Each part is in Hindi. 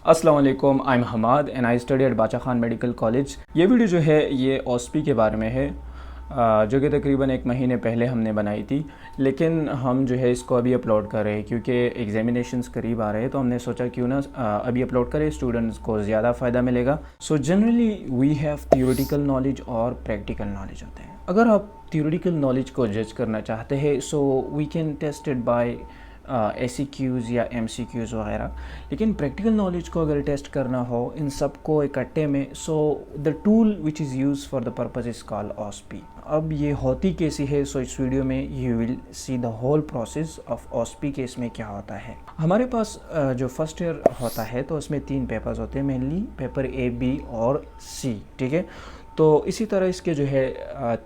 अस्सलाम वालेकुम, I am Hamad and I study at Bacha Khan medical college. ये वीडियो जो है ये ओस्पी के बारे में है, जो कि तकरीबन 1 महीने पहले हमने बनाई थी, लेकिन हम जो है इसको अभी अपलोड कर रहे हैं क्योंकि एग्जामिनेशंस करीब आ रहे हैं। तो हमने सोचा क्यों ना अभी अपलोड करें, स्टूडेंट्स को ज़्यादा फ़ायदा मिलेगा। So generally we have theoretical knowledge और प्रैक्टिकल नॉलेज होते हैं। अगर आप थियोरेटिकल नॉलेज को जज करना चाहते हैं so we can test it by ACQs या MCQs वगैरह, लेकिन प्रैक्टिकल नॉलेज को अगर टेस्ट करना हो इन सब को इकट्ठे में, so the tool which is use for the purpose is called OSPI। अब ये होती कैसी है, सो इस वीडियो में you will see the whole process of OSPI के इसमें क्या होता है। हमारे पास जो फर्स्ट ईयर होता है तो उसमें 3 पेपर्स होते हैं, मेनली पेपर A, B और C, ठीक है। तो इसी तरह इसके जो है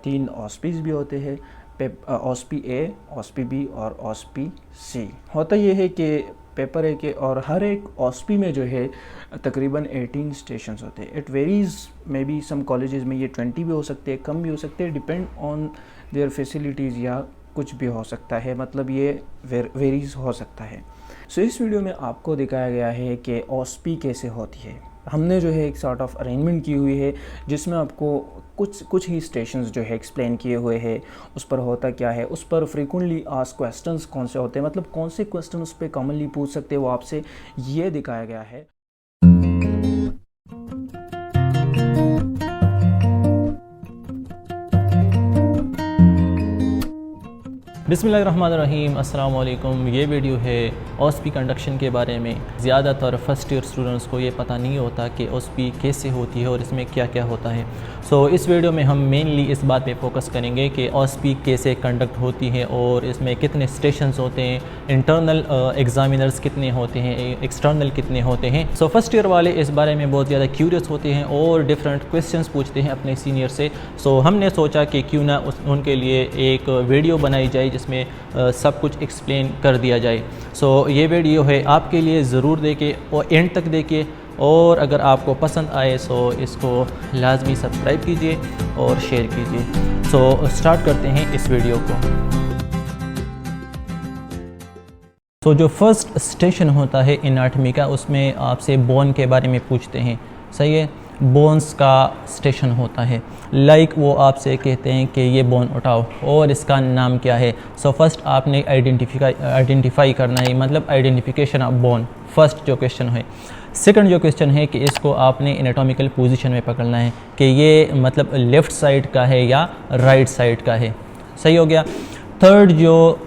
3 OSPIs भी होते हैं, OSPI A, OSPI B और OSPI C। होता ये है कि पेपर A के और हर एक OSPI में जो है तकरीबन 18 स्टेशंस होते हैं। It varies, may be some colleges में ये 20 भी हो सकते हैं, कम भी हो सकते हैं, डिपेंड ऑन देयर फैसिलिटीज़ या कुछ भी हो सकता है, मतलब ये वेरीज़ हो सकता है। सो इस वीडियो में आपको दिखाया गया है कि OSPI कैसे होती है। हमने जो है एक सॉर्ट ऑफ अरेंजमेंट की हुई है जिसमें आपको कुछ ही स्टेशंस जो है एक्सप्लेन किए हुए हैं, उस पर होता क्या है, उस पर फ्रीक्वेंटली आस्क्ड क्वेश्चंस कौन से होते हैं, मतलब कौन से क्वेश्चन उस पर कॉमनली पूछ सकते हैं वो आपसे, ये दिखाया गया है। बिस्मिल्लाहिर्रहमानिर्रहीम, अस्सलाम वालेकुम। ये वीडियो है OSPI कंडक्शन के बारे में। ज़्यादातर फर्स्ट ईयर स्टूडेंट्स को ये पता नहीं होता कि OSPI कैसे होती है और इसमें क्या क्या होता है। सो इस वीडियो में हम मेनली इस बात पे फोकस करेंगे कि OSPI कैसे कंडक्ट होती है और इसमें कितने स्टेशंस होते हैं, इंटरनल एग्ज़ामिनर्स कितने होते हैं, एक्सटर्नल कितने होते हैं। सो फर्स्ट ईयर वाले इस बारे में बहुत ज़्यादा क्यूरियस होते हैं और डिफरेंट क्वेश्चंस पूछते हैं अपने सीनियर से। सो हमने सोचा कि क्यों ना उनके लिए एक वीडियो बनाई जाए जिसमें सब कुछ एक्सप्लेन कर दिया जाए। सो ये वीडियो है आपके लिए, ज़रूर देखिए और एंड तक देखिए, और अगर आपको पसंद आए सो इसको लाजमी सब्सक्राइब कीजिए और शेयर कीजिए। सो स्टार्ट करते हैं इस वीडियो को। तो जो फर्स्ट स्टेशन होता है एनाटॉमी का, उसमें आपसे बोन के बारे में पूछते हैं, सही है। बोन्स का स्टेशन होता है, लाइक वो आपसे कहते हैं कि ये बोन उठाओ और इसका नाम क्या है। सो फर्स्ट आपने आइडेंटिफाई करना है, मतलब आइडेंटिफिकेशन ऑफ बोन, फर्स्ट जो क्वेश्चन है। सेकंड जो क्वेश्चन है कि इसको आपने एनाटॉमिकल पोजीशन में पकड़ना है कि ये मतलब लेफ़्ट साइड का है या राइट साइड का है, सही हो गया। थर्ड जो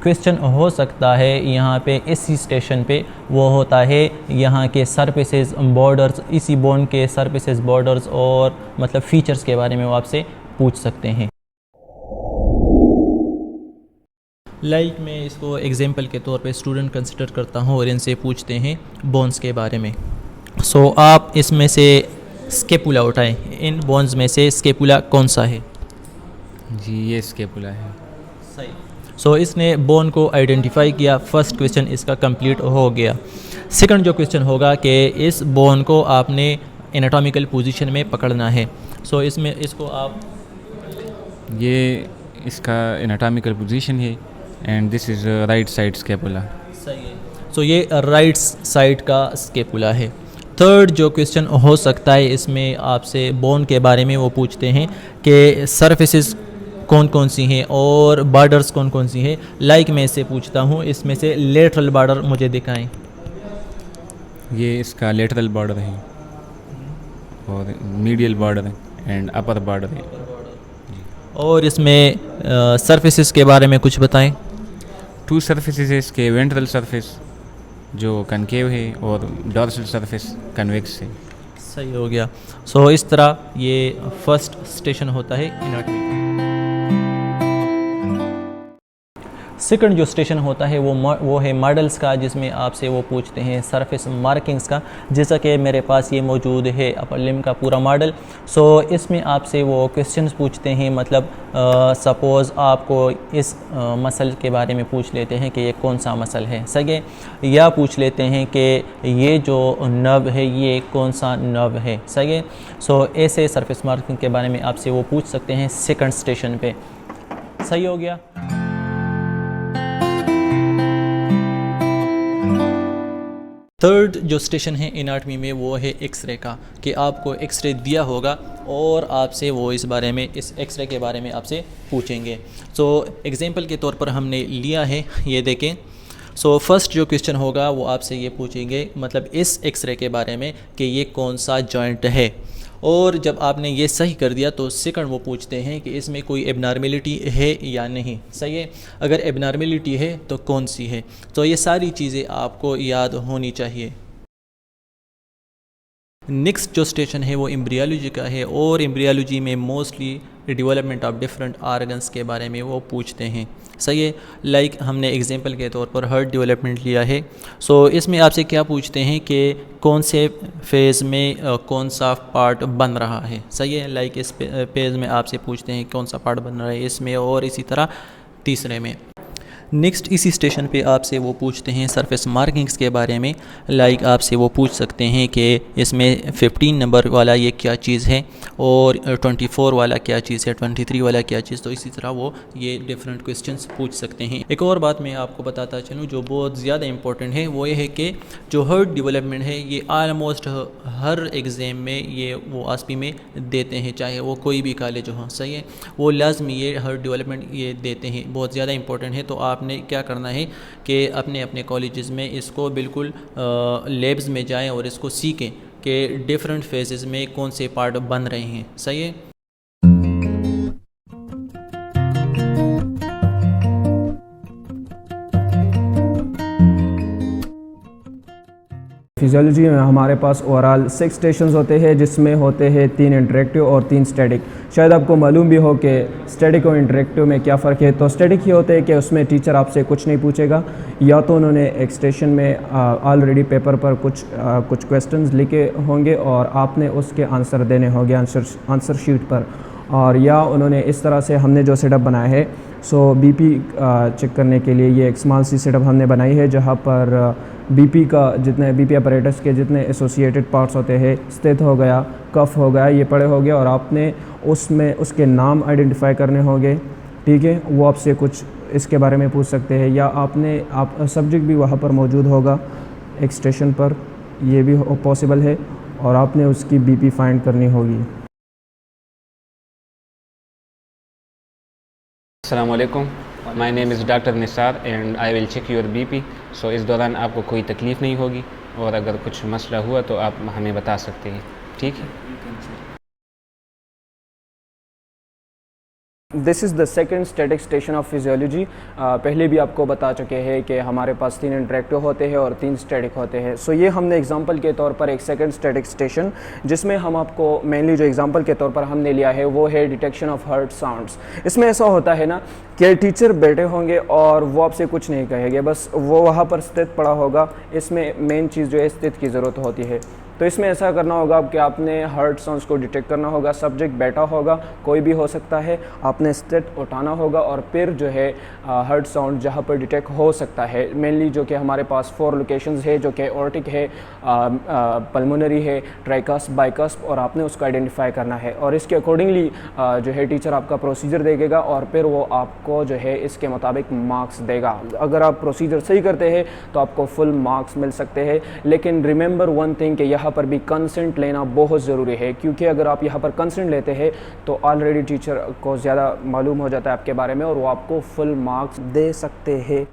क्वेश्चन हो सकता है यहाँ पे इसी स्टेशन पे, वो होता है यहाँ के सरफेसेस, बॉर्डर्स, इसी बोन के सरफेसेस, बॉर्डर्स और मतलब फीचर्स के बारे में वो आपसे पूछ सकते हैं। लाइक मैं इसको एग्जांपल के तौर पे स्टूडेंट कंसिडर करता हूँ और इनसे पूछते हैं बोन्स के बारे में। सो आप इसमें से स्केपुला उठाएं, इन बोन्स में से स्केपुला कौन सा है? जी ये स्केपुला है। सही। सो इसने बोन को आइडेंटिफाई किया, फर्स्ट क्वेश्चन इसका कंप्लीट हो गया। सेकंड जो क्वेश्चन होगा कि इस बोन को आपने एनाटॉमिकल पोजीशन में पकड़ना है। सो इसमें इसको आप, ये इसका एनाटॉमिकल पोजीशन है and this is right side scapula. सही है। सो ये राइट साइड का स्केपुला है। थर्ड जो क्वेश्चन हो सकता है इसमें आपसे बोन के बारे में वो पूछते हैं कि सरफेसेस कौन कौन सी हैं और बॉर्डर्स कौन कौन सी हैं। लाइक मैं इससे पूछता हूँ, इसमें से लेटरल बॉर्डर मुझे दिखाएं। ये इसका लेटरल बॉर्डर है और मीडियल बॉर्डर है एंड अपर बॉर्डर है। और इसमें सरफेसेस के बारे में कुछ बताएं। 2 सरफेसेस है इसके, वेंट्रल सरफेस जो कनकेव है और डॉर्सल सरफेस कन्वेक्स है। सही हो गया। सो इस तरह ये फर्स्ट स्टेशन होता है एनाटॉमी। सेकंड जो स्टेशन होता है वो है मॉडल्स का, जिसमें आपसे वो पूछते हैं सरफेस मार्किंग्स का, जैसा कि मेरे पास ये मौजूद है अपर लिम्ब का पूरा मॉडल। सो इसमें आपसे वो क्वेश्चंस पूछते हैं, मतलब सपोज़ आपको इस मसल के बारे में पूछ लेते हैं कि ये कौन सा मसल है, सही, या पूछ लेते हैं कि ये जो नर्व है ये कौन सा नर्व है, सही। सो ऐसे सरफेस मार्किंग के बारे में आपसे वो पूछ सकते हैं सेकंड स्टेशन पे, सही हो गया। थर्ड जो स्टेशन है एनाटमी में वो है एक्सरे का, कि आपको एक्सरे दिया होगा और आपसे वो इस एक्सरे के बारे में आपसे पूछेंगे। सो एग्जांपल के तौर पर हमने लिया है, ये देखें। सो फर्स्ट जो क्वेश्चन होगा वो आपसे ये पूछेंगे मतलब इस एक्सरे के बारे में कि ये कौन सा जॉइंट है, और जब आपने ये सही कर दिया तो सेकंड वो पूछते हैं कि इसमें कोई एबनॉर्मेलिटी है या नहीं। सही है, अगर एबनॉर्मेलिटी है तो कौन सी है। तो ये सारी चीज़ें आपको याद होनी चाहिए। नेक्स्ट जो स्टेशन है वो एम्ब्रियोलॉजी का है, और एम्ब्रियोलॉजी में mostly development of different organs के बारे में वो पूछते हैं। सही है, लाइक हमने एग्जांपल के तौर पर हार्ट डेवलपमेंट लिया है। सो इसमें आपसे क्या पूछते हैं कि कौन से फेज़ में कौन सा पार्ट बन रहा है। सही है, लाइक इस फेज़ में आपसे पूछते हैं कौन सा पार्ट बन रहा है इसमें, और इसी तरह तीसरे में। नेक्स्ट इसी स्टेशन पे आपसे वो पूछते हैं सरफेस मार्किंग्स के बारे में, लाइक आपसे वो पूछ सकते हैं कि इसमें 15 नंबर वाला ये क्या चीज़ है, और 24 वाला क्या चीज़ है, 23 वाला क्या चीज़। तो इसी तरह वो ये डिफरेंट क्वेश्चंस पूछ सकते हैं। एक और बात मैं आपको बताता चलूँ जो बहुत ज़्यादा इंपॉर्टेंट है, वो ये है कि जो हार्ट डेवलपमेंट है ये आलमोस्ट हर एग्ज़ाम में ये वो आसपी में देते हैं, चाहे वो कोई भी कॉलेज हो। सही है, वो लाजमी ये हार्ट डेवलपमेंट ये देते हैं, बहुत ज़्यादा इंपॉर्टेंट है। तो आपने क्या करना है कि अपने अपने कॉलेजेस में इसको बिल्कुल लैब्स में जाएं और इसको सीखें कि डिफरेंट फेजेस में कौन से पार्ट बन रहे हैं। सही है। फिजियोलॉजी में हमारे पास ओवरऑल 6 स्टेशंस होते हैं, जिसमें होते हैं 3 इंटरेक्टिव और 3 स्टैटिक। शायद आपको मालूम भी हो कि स्टैटिक और इंटरेक्टिव में क्या फ़र्क है। तो स्टैटिक ये होते हैं कि उसमें टीचर आपसे कुछ नहीं पूछेगा, या तो उन्होंने एक स्टेशन में ऑलरेडी पेपर पर कुछ क्वेश्चंस लिखे होंगे और आपने उसके आंसर देने होंगे आंसर शीट पर, और या उन्होंने इस तरह से हमने जो सेटअप बनाया है बीपी चेक करने के लिए ये एक स्मॉल सी सेटअप हमने बनाई है, जहाँ पर बीपी का जितने बीपी अपरेटस के जितने एसोसिएटेड पार्ट्स होते हैं, स्थित हो गया, कफ हो गया, ये पड़े हो गए, और आपने उसमें उसके नाम आइडेंटिफाई करने होंगे। ठीक है, वो आपसे कुछ इसके बारे में पूछ सकते हैं, या आप सब्जेक्ट भी वहाँ पर मौजूद होगा एक स्टेशन पर, ये भी पॉसिबल है, और आपने उसकी बीपी फाइंड करनी होगी। अस्सलाम वालेकुम, my name is doctor Nisar and I will check your BP. So इस दौरान आपको कोई तकलीफ़ नहीं होगी, और अगर कुछ मसला हुआ तो आप हमें बता सकते हैं। ठीक है। This is the second static station of physiology. पहले भी आपको बता चुके हैं कि हमारे पास 3 इंटरेक्टिव होते हैं और 3 स्टैटिक होते हैं। सो ये हमने एग्जांपल के तौर पर एक सेकेंड स्टैटिक स्टेशन, जिसमें हम आपको मेनली जो एग्जांपल के तौर पर हमने लिया है वो है डिटेक्शन ऑफ हार्ट साउंड्स। इसमें ऐसा होता है ना कि टीचर बैठे होंगे और वो आपसे कुछ नहीं कहेंगे, बस वो वहाँ पर स्थित पड़ा होगा। इसमें मेन चीज़ जो है स्थित की ज़रूरत होती है। तो इसमें ऐसा करना होगा कि आपने हार्ट साउंड्स को डिटेक्ट करना होगा। सब्जेक्ट बैठा होगा, कोई भी हो सकता है, आपने स्टेट उठाना होगा, और फिर जो है हार्ट साउंड जहाँ पर डिटेक्ट हो सकता है, मेनली जो कि हमारे पास 4 लोकेशंस है, जो कि ऑर्टिक है, पल्मोनरी है, ट्राइकस, बाइकस, और आपने उसको आइडेंटिफाई करना है। और इसके अकॉर्डिंगली जो है टीचर आपका प्रोसीजर देगा, और फिर वो आपको जो है इसके मुताबिक मार्क्स देगा। अगर आप प्रोसीजर सही करते हैं तो आपको फुल मार्क्स मिल सकते हैं। लेकिन रिमेंबर वन थिंग कि यहाँ पर भी कंसेंट लेना बहुत ज़रूरी है, क्योंकि अगर आप यहाँ पर कंसेंट लेते हैं तो ऑलरेडी टीचर को ज़्यादा मालूम हो जाता है आपके बारे में, और वो आपको फुल मार्क्स दे सकते हैं।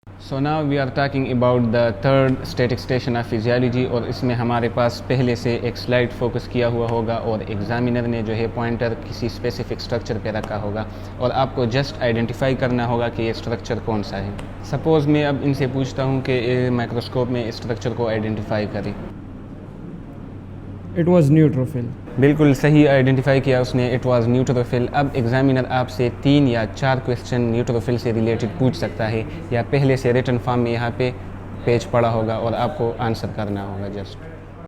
So now we are talking about the third static station of physiology, और इसमें हमारे पास पहले से एक स्लाइड फोकस किया हुआ होगा, और एग्जामिनर ने जो है पॉइंटर किसी स्पेसिफिक स्ट्रक्चर पे रखा होगा, और आपको जस्ट आइडेंटिफाई करना होगा कि ये स्ट्रक्चर कौन सा है। सपोज़ मैं अब इनसे पूछता हूँ कि माइक्रोस्कोप में इस स्ट्रक्चर को आइडेंटिफाई करें। It was neutrophil. बिल्कुल सही आइडेंटिफाई किया उसने, इट वाज न्यूट्रोफिल। अब एग्जामिनर आपसे 3 या 4 क्वेश्चन न्यूट्रोफिल से रिलेटेड पूछ सकता है, या पहले से रिटन फॉर्म में यहाँ पे पेज पड़ा होगा और आपको आंसर करना होगा जस्ट।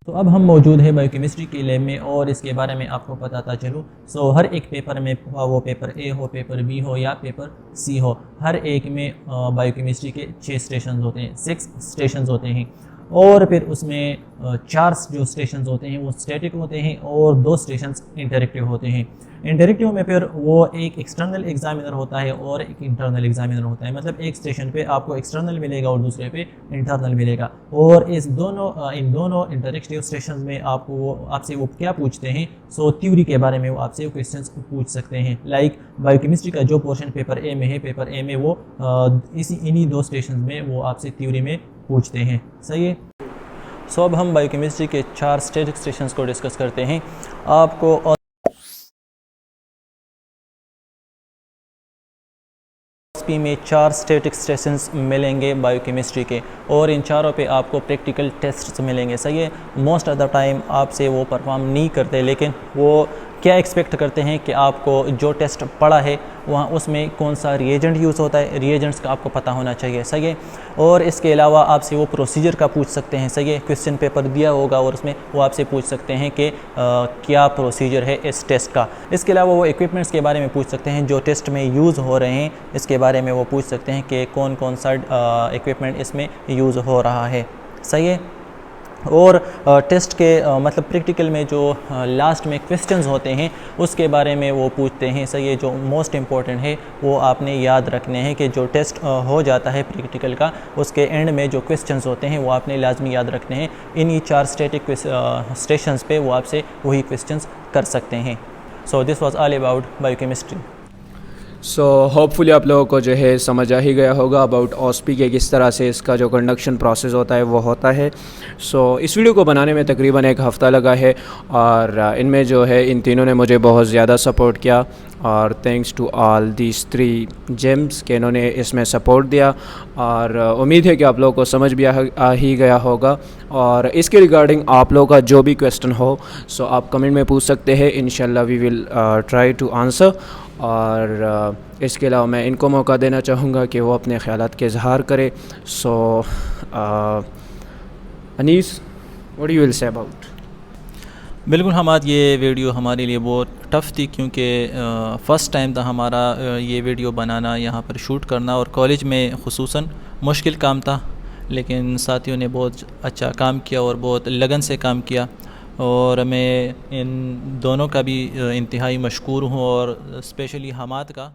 तो अब हम मौजूद है बायोकेमिस्ट्री के लैब में, और इसके बारे में आपको बताता चलूँ। सो हर एक पेपर में, वो पेपर ए हो, पेपर बी हो, या पेपर सी हो, हर एक में बायोकेमिस्ट्री के 6 स्टेशन होते हैं, 6 स्टेशन होते हैं। और फिर उसमें 4 जो स्टेशन होते हैं वो स्टैटिक होते हैं और 2 स्टेशन इंटरेक्टिव होते हैं। इंटरेक्टिव में फिर वो एक एक्सटर्नल एग्जामिनर होता है और एक इंटरनल एग्जामिनर होता है, मतलब एक स्टेशन पे आपको एक्सटर्नल मिलेगा और दूसरे पे इंटरनल मिलेगा। और इन दोनों इंटरेक्टिव स्टेशन में आपसे वो क्या पूछते हैं, सो थ्योरी के बारे में वो आपसे क्वेश्चन पूछ सकते हैं। लाइक बायोकेमिस्ट्री का जो पोर्शन पेपर ए में है, पेपर ए में वो इन्हीं 2 स्टेशन में वो आपसे थ्योरी में पूछते हैं। सही है। सो अब हम बायोकेमिस्ट्री के 4 स्टैटिक स्टेशंस को डिस्कस करते हैं। आपको OSP में 4 स्टैटिक स्टेशंस मिलेंगे बायोकेमिस्ट्री के, और इन चारों पे आपको प्रैक्टिकल टेस्ट्स मिलेंगे। सही है। मोस्ट ऑफ द टाइम आपसे वो परफॉर्म नहीं करते, लेकिन वो क्या एक्सपेक्ट करते हैं कि आपको जो टेस्ट पढ़ा है वहाँ उसमें कौन सा रिएजेंट यूज़ होता है, रिएजेंट्स का आपको पता होना चाहिए। सही है। और इसके अलावा आपसे वो प्रोसीजर का पूछ सकते हैं। सही है। क्वेश्चन पेपर दिया होगा और उसमें वो आपसे पूछ सकते हैं कि क्या प्रोसीजर है इस टेस्ट का। इसके अलावा वो इक्विपमेंट्स के बारे में पूछ सकते हैं जो टेस्ट में यूज़ हो रहे हैं, इसके बारे में वो पूछ सकते हैं कि कौन कौन सा इक्विपमेंट इसमें यूज़ हो रहा है। सही है। और टेस्ट के मतलब प्रैक्टिकल में जो लास्ट में क्वेश्चंस होते हैं उसके बारे में वो पूछते हैं। सही है। जो मोस्ट इम्पॉर्टेंट है वो आपने याद रखने हैं कि जो टेस्ट हो जाता है प्रैक्टिकल का, उसके एंड में जो क्वेश्चंस होते हैं वो आपने लाजमी याद रखने हैं। इन्हीं 4 स्टैटिक स्टेशंस पे वो आपसे वही क्वेश्चंस कर सकते हैं। So this was all about biochemistry. So hopefully आप लोगों को जो है समझ आ ही गया होगा अबाउट OSP के किस तरह से इसका जो कंडक्शन प्रोसेस होता है वो होता है। सो इस वीडियो को बनाने में तकरीबन 1 हफ़्ता लगा है और इनमें जो है इन तीनों ने मुझे बहुत ज़्यादा सपोर्ट किया, और thanks to all these 3 gems के इन्होंने इसमें सपोर्ट दिया, और उम्मीद है कि आप लोगों को समझ भी आ ही गया होगा। और इसके रिगार्डिंग आप लोगों का जो भी क्वेश्चन हो सो आप कमेंट में पूछ सकते हैं, इंशाल्लाह we will try to answer. और इसके अलावा मैं इनको मौका देना चाहूँगा कि वो अपने ख़यालात के इजहार करें। So Anees, what you will say about? बिल्कुल हमाद, ये वीडियो हमारे लिए बहुत टफ़ थी क्योंकि फ़र्स्ट टाइम था हमारा ये वीडियो बनाना, यहाँ पर शूट करना, और कॉलेज में ख़ुसूसन मुश्किल काम था, लेकिन साथियों ने बहुत अच्छा काम किया और बहुत लगन से काम किया, और मैं इन दोनों का भी इंतहाई मशकूर हूँ, और स्पेशली हमाद का।